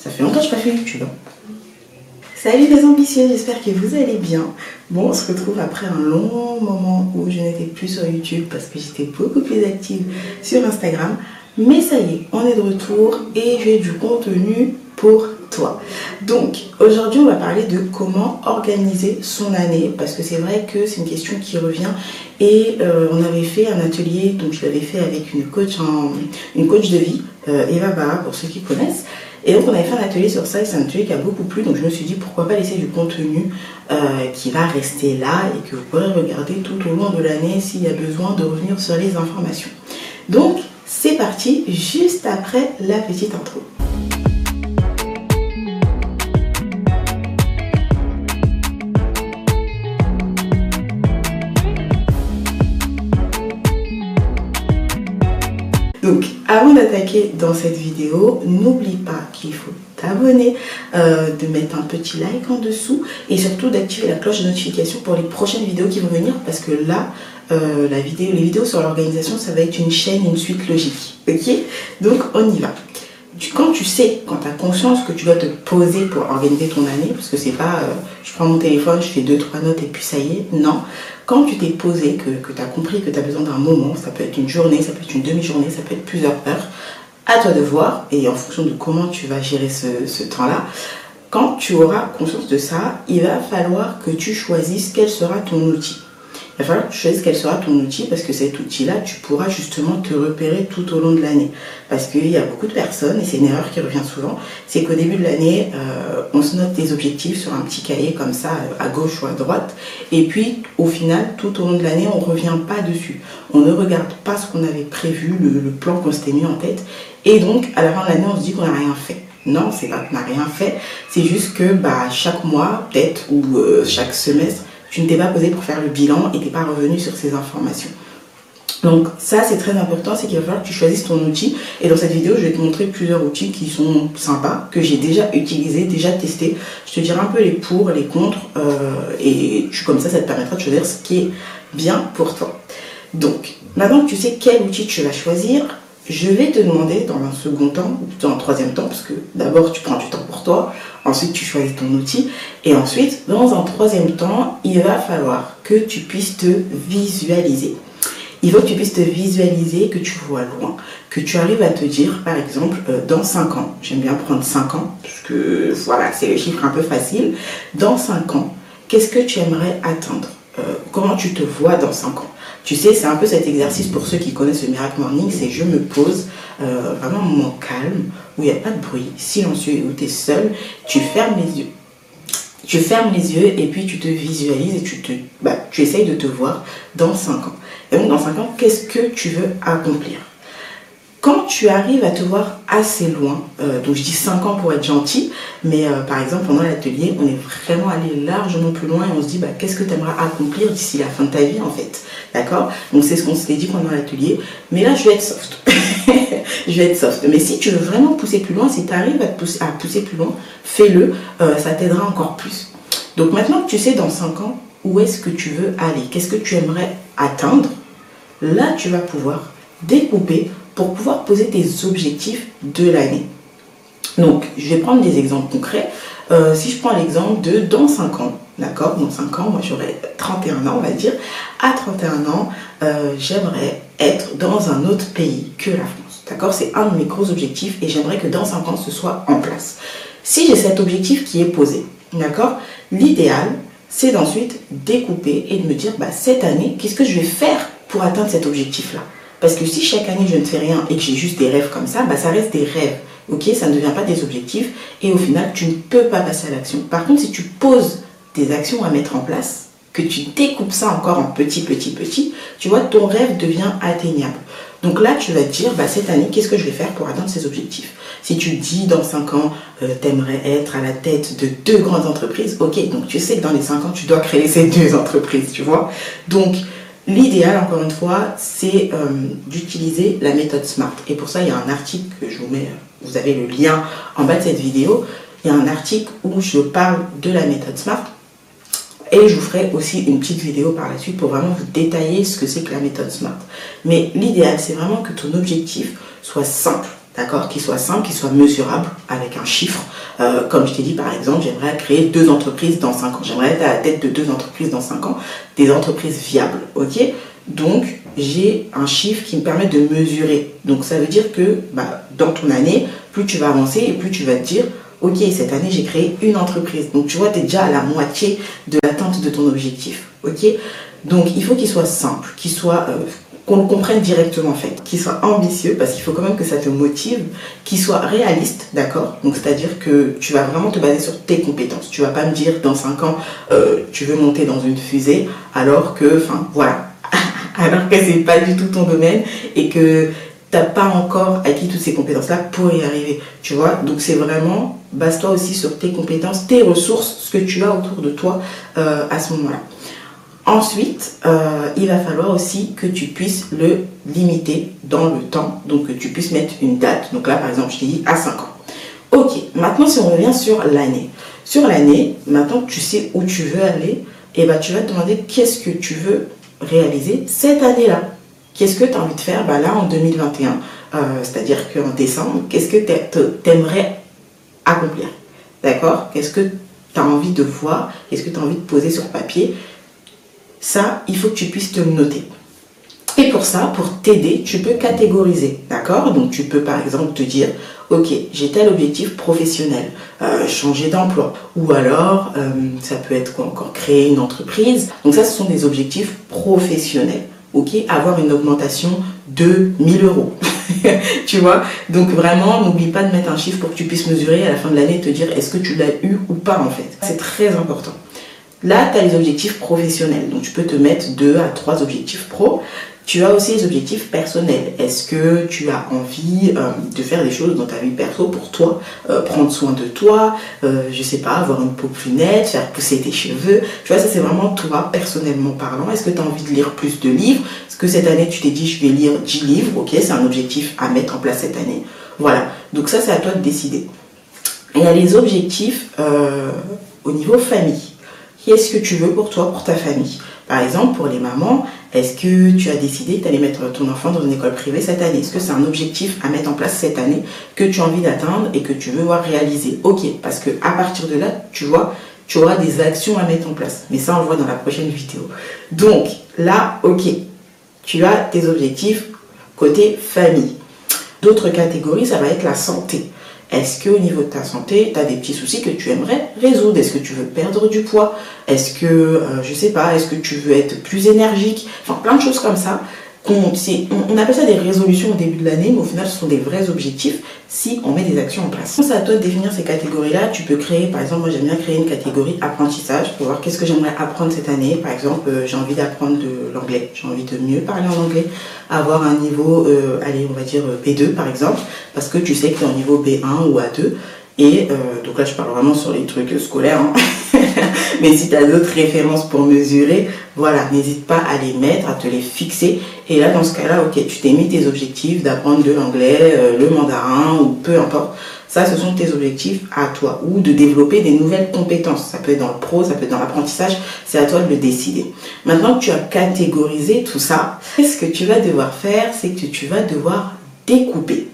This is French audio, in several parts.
Ça fait longtemps que je n'ai pas fait YouTube. Salut les ambitieux, j'espère que vous allez bien. Bon, on se retrouve après un long moment où je n'étais plus sur YouTube parce que j'étais beaucoup plus active sur Instagram. Mais ça y est, on est de retour et j'ai du contenu pour toi. Donc, aujourd'hui, on va parler de comment organiser son année parce que c'est vrai que c'est une question qui revient et on avait fait un atelier, donc je l'avais fait avec une coach de vie, Eva Barra pour ceux qui connaissent. Et donc on avait fait un atelier sur ça et c'est un atelier qui a beaucoup plu, donc je me suis dit pourquoi pas laisser du contenu qui va rester là et que vous pourrez regarder tout au long de l'année s'il y a besoin de revenir sur les informations. Donc c'est parti, juste après la petite intro. Donc, avant d'attaquer dans cette vidéo, n'oublie pas qu'il faut t'abonner, de mettre un petit like en dessous et surtout d'activer la cloche de notification pour les prochaines vidéos qui vont venir parce que là, les vidéos sur l'organisation, ça va être une chaîne, une suite logique. Ok? Donc, on y va. Quand tu as conscience que tu dois te poser pour organiser ton année, parce que c'est pas je prends mon téléphone, je fais 2-3 notes et puis ça y est, non. Quand tu t'es posé, que tu as compris que tu as besoin d'un moment, ça peut être une journée, ça peut être une demi-journée, ça peut être plusieurs heures, à toi de voir et en fonction de comment tu vas gérer ce temps-là, quand tu auras conscience de ça, il va falloir que tu choisisses quel sera ton outil. Il va falloir que tu choisisses quel sera ton outil parce que cet outil-là, tu pourras justement te repérer tout au long de l'année. Parce qu'il y a beaucoup de personnes, et c'est une erreur qui revient souvent, c'est qu'au début de l'année, on se note des objectifs sur un petit cahier comme ça, à gauche ou à droite. Et puis, au final, tout au long de l'année, on ne revient pas dessus. On ne regarde pas ce qu'on avait prévu, le plan qu'on s'était mis en tête. Et donc, à la fin de l'année, on se dit qu'on n'a rien fait. Non, c'est pas qu'on n'a rien fait. C'est juste que chaque mois, peut-être, ou chaque semestre, tu ne t'es pas posé pour faire le bilan et tu n'es pas revenu sur ces informations. Donc ça c'est très important, c'est qu'il va falloir que tu choisisses ton outil. Et dans cette vidéo, je vais te montrer plusieurs outils qui sont sympas, que j'ai déjà utilisés, déjà testés. Je te dirai un peu les pour, les contre, et comme ça te permettra de choisir ce qui est bien pour toi. Donc, maintenant que tu sais quel outil tu vas choisir, je vais te demander dans un second temps, ou plutôt dans un troisième temps, parce que d'abord tu prends du temps pour toi, ensuite tu choisis ton outil, et ensuite, dans un troisième temps, il va falloir que tu puisses te visualiser. Il faut que tu puisses te visualiser, que tu vois loin, que tu arrives à te dire, par exemple, dans 5 ans, j'aime bien prendre 5 ans, parce que voilà, c'est le chiffre un peu facile, dans 5 ans, qu'est-ce que tu aimerais atteindre? Comment tu te vois dans 5 ans? Tu sais, c'est un peu cet exercice pour ceux qui connaissent le Miracle Morning, c'est je me pose, vraiment un moment calme, où il n'y a pas de bruit, silencieux, et où tu es seul, tu fermes les yeux. Tu fermes les yeux et puis tu te visualises et tu essayes de te voir dans 5 ans. Et donc dans 5 ans, qu'est-ce que tu veux accomplir? Quand tu arrives à te voir assez loin, donc je dis 5 ans pour être gentil, mais par exemple pendant l'atelier, on est vraiment allé largement plus loin et on se dit qu'est-ce que tu aimerais accomplir d'ici la fin de ta vie en fait, d'accord? Donc c'est ce qu'on s'était dit pendant l'atelier, mais là je vais être soft, je vais être soft. Mais si tu veux vraiment pousser plus loin, si tu arrives à pousser plus loin, fais-le, ça t'aidera encore plus. Donc maintenant que tu sais dans 5 ans où est-ce que tu veux aller, qu'est-ce que tu aimerais atteindre, là tu vas pouvoir découper pour pouvoir poser tes objectifs de l'année. Donc, je vais prendre des exemples concrets. Si je prends l'exemple de dans 5 ans, d'accord? Dans 5 ans, moi j'aurai 31 ans, on va dire. À 31 ans, j'aimerais être dans un autre pays que la France. D'accord? C'est un de mes gros objectifs et j'aimerais que dans 5 ans, ce soit en place. Si j'ai cet objectif qui est posé, d'accord? L'idéal, c'est d'ensuite découper et de me dire, cette année, qu'est-ce que je vais faire pour atteindre cet objectif-là? Parce que si chaque année je ne fais rien et que j'ai juste des rêves comme ça, ça reste des rêves, ok? Ça ne devient pas des objectifs et au final tu ne peux pas passer à l'action. Par contre, si tu poses des actions à mettre en place, que tu découpes ça encore en petit, tu vois, ton rêve devient atteignable. Donc là, tu vas te dire, cette année, qu'est-ce que je vais faire pour atteindre ces objectifs? Si tu dis dans 5 ans, tu aimerais être à la tête de 2 grandes entreprises, ok, donc tu sais que dans les 5 ans, tu dois créer ces 2 entreprises, tu vois. Donc, l'idéal, encore une fois, c'est d'utiliser la méthode SMART. Et pour ça, il y a un article que je vous mets, vous avez le lien en bas de cette vidéo. Il y a un article où je parle de la méthode SMART. Et je vous ferai aussi une petite vidéo par la suite pour vraiment vous détailler ce que c'est que la méthode SMART. Mais l'idéal, c'est vraiment que ton objectif soit simple. d'accord, qui soit simple, qui soit mesurable avec un chiffre. Comme je t'ai dit, par exemple, j'aimerais créer 2 entreprises dans 5 ans. J'aimerais être à la tête de 2 entreprises dans 5 ans, des entreprises viables, ok? Donc, j'ai un chiffre qui me permet de mesurer. Donc, ça veut dire que dans ton année, plus tu vas avancer et plus tu vas te dire, ok, cette année, j'ai créé une entreprise. Donc, tu vois, tu es déjà à la moitié de l'atteinte de ton objectif, ok? Donc, il faut qu'il soit simple, qu'il soit... qu'on le comprenne directement en fait, qu'il soit ambitieux parce qu'il faut quand même que ça te motive, qu'il soit réaliste, d'accord? Donc c'est-à-dire que tu vas vraiment te baser sur tes compétences. Tu vas pas me dire dans 5 ans tu veux monter dans une fusée alors que, enfin voilà, alors que c'est pas du tout ton domaine et que t'as pas encore acquis toutes ces compétences-là pour y arriver, tu vois? Donc c'est vraiment, base-toi aussi sur tes compétences, tes ressources, ce que tu as autour de toi à ce moment-là. Ensuite, il va falloir aussi que tu puisses le limiter dans le temps, donc que tu puisses mettre une date. Donc là, par exemple, je t'ai dit à 5 ans. Ok, maintenant si on revient sur l'année. Sur l'année, maintenant que tu sais où tu veux aller, et tu vas te demander qu'est-ce que tu veux réaliser cette année-là. Qu'est-ce que tu as envie de faire là en 2021, c'est-à-dire qu'en décembre, qu'est-ce que tu aimerais accomplir? D'accord? Qu'est-ce que tu as envie de voir? Qu'est-ce que tu as envie de poser sur papier? Ça, il faut que tu puisses te le noter. Et pour ça, pour t'aider, tu peux catégoriser, d'accord? Donc tu peux par exemple te dire, ok, j'ai tel objectif professionnel, changer d'emploi, ou alors ça peut être quoi encore, créer une entreprise. Donc ça, ce sont des objectifs professionnels, ok? Avoir une augmentation de 1000 euros, tu vois? Donc vraiment, n'oublie pas de mettre un chiffre pour que tu puisses mesurer à la fin de l'année et te dire est-ce que tu l'as eu ou pas en fait. C'est très important. Là, tu as les objectifs professionnels, donc tu peux te mettre 2 à 3 objectifs pro. Tu as aussi les objectifs personnels. Est-ce que tu as envie de faire des choses dans ta vie perso pour toi, prendre soin de toi, je sais pas, avoir une peau plus nette, faire pousser tes cheveux. Tu vois, ça c'est vraiment toi, personnellement parlant. Est-ce que tu as envie de lire plus de livres? Est-ce que cette année tu t'es dit je vais lire 10 livres? Ok, c'est un objectif à mettre en place cette année. Voilà, donc ça c'est à toi de décider. Et il y a les objectifs au niveau famille. Qu'est-ce que tu veux pour toi, pour ta famille? Par exemple, pour les mamans, est-ce que tu as décidé que tu allais mettre ton enfant dans une école privée cette année? Est-ce que c'est un objectif à mettre en place cette année que tu as envie d'atteindre et que tu veux voir réaliser? Ok, parce qu'à partir de là, tu vois, tu auras des actions à mettre en place. Mais ça, on le voit dans la prochaine vidéo. Donc, là, ok, tu as tes objectifs côté famille. D'autres catégories, ça va être la santé. Est-ce qu'au niveau de ta santé, tu as des petits soucis que tu aimerais résoudre? Est-ce que tu veux perdre du poids? Est-ce que, je sais pas, est-ce que tu veux être plus énergique? Enfin, plein de choses comme ça. On appelle ça des résolutions au début de l'année, mais au final, ce sont des vrais objectifs si on met des actions en place. C'est à toi de définir ces catégories-là. Tu peux créer, par exemple, moi j'aime bien créer une catégorie apprentissage pour voir qu'est-ce que j'aimerais apprendre cette année. Par exemple, j'ai envie d'apprendre de l'anglais, j'ai envie de mieux parler en anglais, avoir un niveau, allez, on va dire B2 par exemple, parce que tu sais que tu es en niveau B1 ou A2. Et donc là, je parle vraiment sur les trucs scolaires. Hein. Mais si tu as d'autres références pour mesurer, voilà, n'hésite pas à les mettre, à te les fixer. Et là, dans ce cas-là, ok, tu t'es mis tes objectifs d'apprendre de l'anglais, le mandarin ou peu importe. Ça, ce sont tes objectifs à toi. Ou de développer des nouvelles compétences. Ça peut être dans le pro, ça peut être dans l'apprentissage. C'est à toi de le décider. Maintenant que tu as catégorisé tout ça, ce que tu vas devoir faire, c'est que tu vas devoir découper.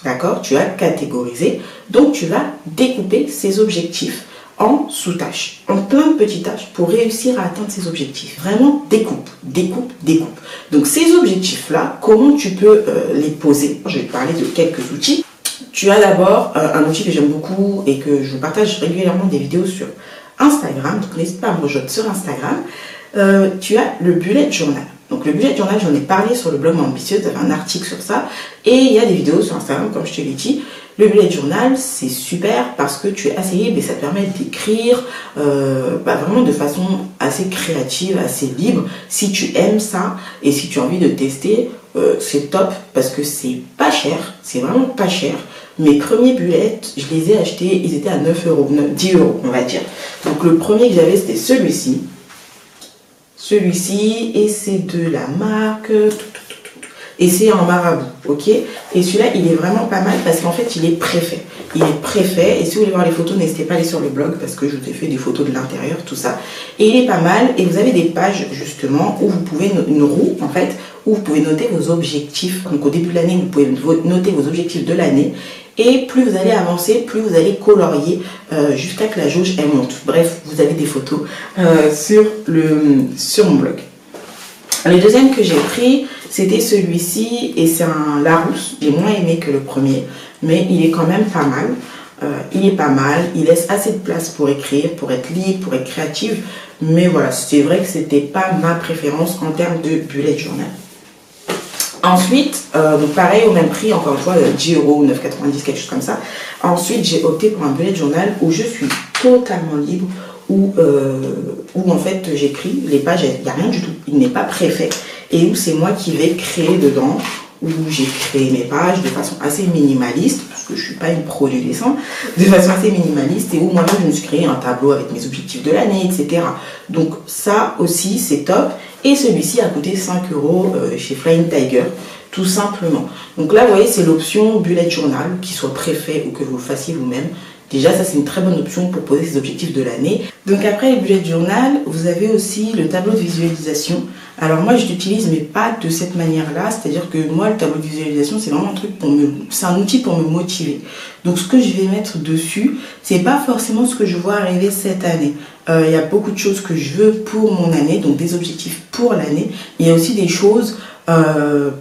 D'accord? Tu as catégorisé. Donc, tu vas découper ces objectifs en sous-tâches, en plein de petites tâches pour réussir à atteindre ces objectifs. Vraiment, découpe, découpe, découpe. Donc, ces objectifs-là, comment tu peux les poser? Je vais te parler de quelques outils. Tu as d'abord un outil que j'aime beaucoup et que je partage régulièrement des vidéos sur Instagram. Donc, n'hésite pas à me rejoindre sur Instagram. Tu as le bullet journal. Donc le bullet journal, j'en ai parlé sur le blog Ambitieuse, j'avais un article sur ça. Et il y a des vidéos sur Instagram, comme je te l'ai dit. Le bullet journal, c'est super parce que tu es assez libre et ça te permet d'écrire vraiment de façon assez créative, assez libre. Si tu aimes ça et si tu as envie de tester, c'est top parce que c'est pas cher, c'est vraiment pas cher. Mes premiers bullets, je les ai achetés, ils étaient à 9 euros, 10 euros on va dire. Donc le premier que j'avais, c'était celui-ci. Celui-ci, et c'est de la marque, et c'est en marabout, ok? Et celui-là, il est vraiment pas mal parce qu'en fait, il est préfet. Il est préfet, et si vous voulez voir les photos, n'hésitez pas à aller sur le blog parce que je vous ai fait des photos de l'intérieur, tout ça. Et il est pas mal, et vous avez des pages, justement, où vous pouvez, une roue, en fait, où où vous pouvez noter vos objectifs. Donc au début de l'année, vous pouvez noter vos objectifs de l'année. Et plus vous allez avancer, plus vous allez colorier jusqu'à que la jauge elle monte. Bref, vous avez des photos sur mon blog. Le deuxième que j'ai pris, c'était celui-ci et c'est un Larousse. J'ai moins aimé que le premier, mais il est quand même pas mal. Il laisse assez de place pour écrire, pour être libre, pour être créative. Mais voilà, c'est vrai que c'était pas ma préférence en termes de bullet journal. Ensuite, donc pareil au même prix, encore une fois, 10 €, 9,90, quelque chose comme ça. Ensuite, j'ai opté pour un bullet journal où je suis totalement libre, où en fait j'écris les pages, il n'y a rien du tout, il n'est pas préfet, et où c'est moi qui vais créer dedans, où j'ai créé mes pages de façon assez minimaliste, parce que je ne suis pas une pro du dessin, de façon assez minimaliste, et où moi-même je me suis créé un tableau avec mes objectifs de l'année, etc. Donc ça aussi c'est top, et celui-ci a coûté 5 € chez Flying Tiger, tout simplement. Donc là vous voyez c'est l'option bullet journal, qu'il soit préfet ou que vous le fassiez vous-même. Déjà, ça c'est une très bonne option pour poser ses objectifs de l'année. Donc après les bullet journal, vous avez aussi le tableau de visualisation. Alors moi je l'utilise mais pas de cette manière-là, c'est-à-dire que moi le tableau de visualisation c'est vraiment un truc c'est un outil pour me motiver. Donc ce que je vais mettre dessus, c'est pas forcément ce que je vois arriver cette année. Il y a beaucoup de choses que je veux pour mon année, donc des objectifs pour l'année. Il y a aussi des choses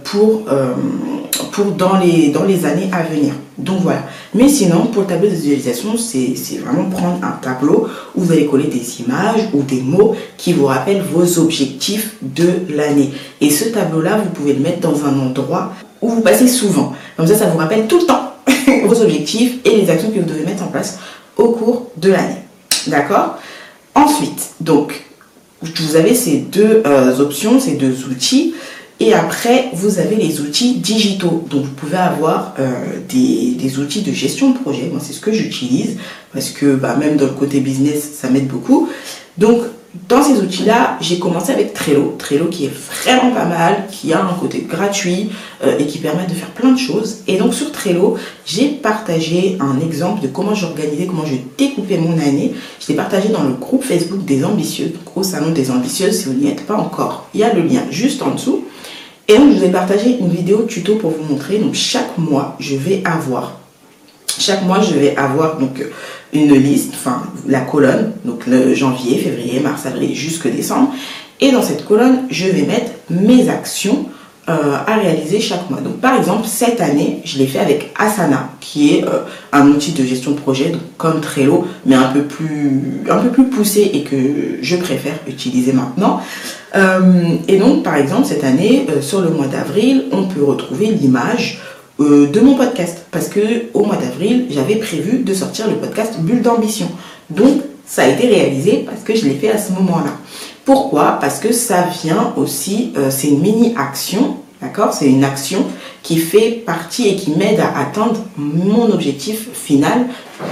pour dans les années à venir. Donc voilà. Mais sinon, pour le tableau de visualisation, c'est vraiment prendre un tableau où vous allez coller des images ou des mots qui vous rappellent vos objectifs de l'année. Et ce tableau-là, vous pouvez le mettre dans un endroit où vous passez souvent. Comme ça vous rappelle tout le temps vos objectifs et les actions que vous devez mettre en place au cours de l'année. D'accord ? Ensuite, donc, vous avez ces deux options, ces deux outils. Et après, vous avez les outils digitaux. Donc, vous pouvez avoir des outils de gestion de projet. Moi, c'est ce que j'utilise parce que même dans le côté business, ça m'aide beaucoup. Donc, dans ces outils-là, j'ai commencé avec Trello. Trello qui est vraiment pas mal, qui a un côté gratuit et qui permet de faire plein de choses. Et donc, sur Trello, j'ai partagé un exemple de comment j'organisais, comment je découpais mon année. Je l'ai partagé dans le groupe Facebook des ambitieux, donc au salon des ambitieuses. Si vous n'y êtes pas encore, il y a le lien juste en dessous. Et donc, je vous ai partagé une vidéo tuto pour vous montrer. Donc, chaque mois, je vais avoir donc une liste, enfin la colonne, donc le janvier, février, mars, avril, jusque décembre. Et dans cette colonne, je vais mettre mes actions à réaliser chaque mois. Donc, par exemple, cette année, je l'ai fait avec Asana, qui est un outil de gestion de projet, donc comme Trello, mais un peu plus poussé et que je préfère utiliser maintenant. Et donc, par exemple, cette année, sur le mois d'avril, on peut retrouver l'image de mon podcast. Parce que au mois d'avril, j'avais prévu de sortir le podcast Bulle d'ambition. Donc, ça a été réalisé parce que je l'ai fait à ce moment-là. Pourquoi ? Parce que ça vient aussi, c'est une mini-action, d'accord ? C'est une action qui fait partie et qui m'aide à atteindre mon objectif final.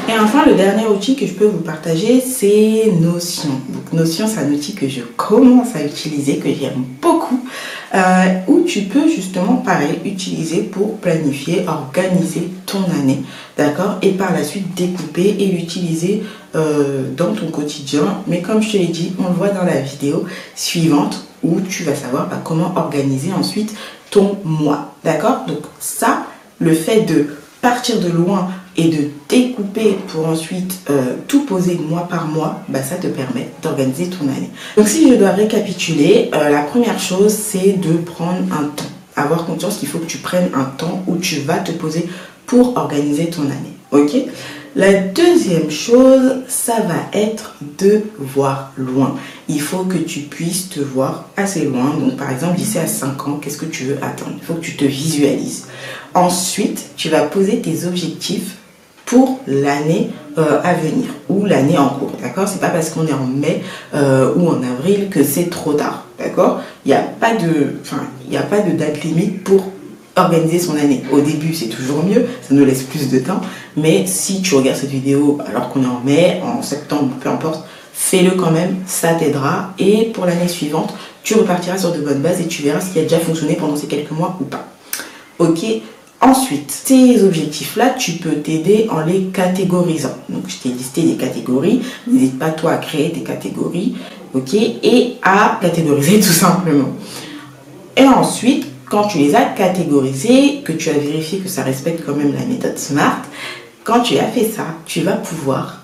Et enfin, le dernier outil que je peux vous partager, c'est Notion. Donc, Notion, c'est un outil que je commence à utiliser, que j'aime beaucoup, où tu peux justement, pareil, utiliser pour planifier, organiser ton année, d'accord ? Et par la suite, découper et l'utiliser dans ton quotidien. Mais comme je te l'ai dit, on le voit dans la vidéo suivante où tu vas savoir comment organiser ensuite ton mois, d'accord ? Donc ça, le fait de partir de loin et de découper pour ensuite tout poser mois par mois, ça te permet d'organiser ton année. Donc si je dois récapituler, la première chose, c'est de prendre un temps. Avoir conscience qu'il faut que tu prennes un temps où tu vas te poser pour organiser ton année, ok ? La deuxième chose, ça va être de voir loin. Il faut que tu puisses te voir assez loin. Donc par exemple, d'ici à 5 ans, qu'est-ce que tu veux atteindre ? Il faut que tu te visualises. Ensuite, tu vas poser tes objectifs pour l'année à venir ou l'année en cours, d'accord ? C'est pas parce qu'on est en mai ou en avril que c'est trop tard, d'accord ? Il n'y a pas de date limite pour organiser son année. Au début, c'est toujours mieux, ça nous laisse plus de temps, mais si tu regardes cette vidéo alors qu'on est en mai, en septembre, peu importe, fais-le quand même, ça t'aidera et pour l'année suivante, tu repartiras sur de bonnes bases et tu verras ce qui a déjà fonctionné pendant ces quelques mois ou pas. Ok ? Ensuite, ces objectifs-là, tu peux t'aider en les catégorisant. Donc, je t'ai listé des catégories. N'hésite pas, toi, à créer tes catégories, ok, et à catégoriser tout simplement. Et ensuite, quand tu les as catégorisés, que tu as vérifié que ça respecte quand même la méthode SMART, quand tu as fait ça, tu vas pouvoir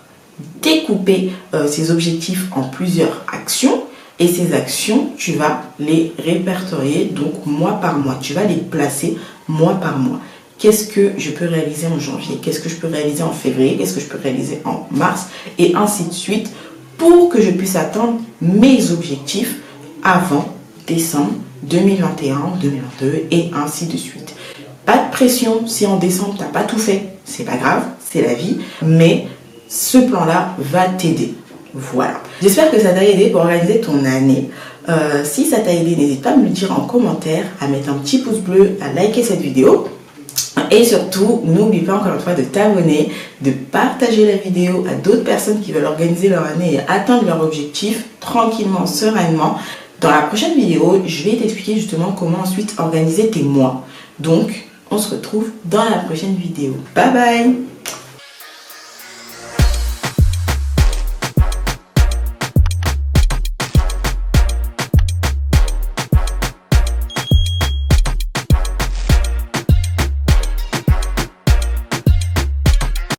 découper ces objectifs en plusieurs actions. Et ces actions, tu vas les répertorier, donc mois par mois. Tu vas les placer mois par mois. Qu'est-ce que je peux réaliser en janvier? Qu'est-ce que je peux réaliser en février? Qu'est-ce que je peux réaliser en mars? Et ainsi de suite, pour que je puisse atteindre mes objectifs avant décembre 2021, 2022 et ainsi de suite. Pas de pression si en décembre, tu n'as pas tout fait. C'est pas grave, c'est la vie. Mais ce plan-là va t'aider. Voilà. J'espère que ça t'a aidé pour organiser ton année. Si ça t'a aidé, n'hésite pas à me le dire en commentaire, à mettre un petit pouce bleu, à liker cette vidéo. Et surtout, n'oublie pas encore une fois de t'abonner, de partager la vidéo à d'autres personnes qui veulent organiser leur année et atteindre leur objectif tranquillement, sereinement. Dans la prochaine vidéo, je vais t'expliquer justement comment ensuite organiser tes mois. Donc, on se retrouve dans la prochaine vidéo. Bye bye!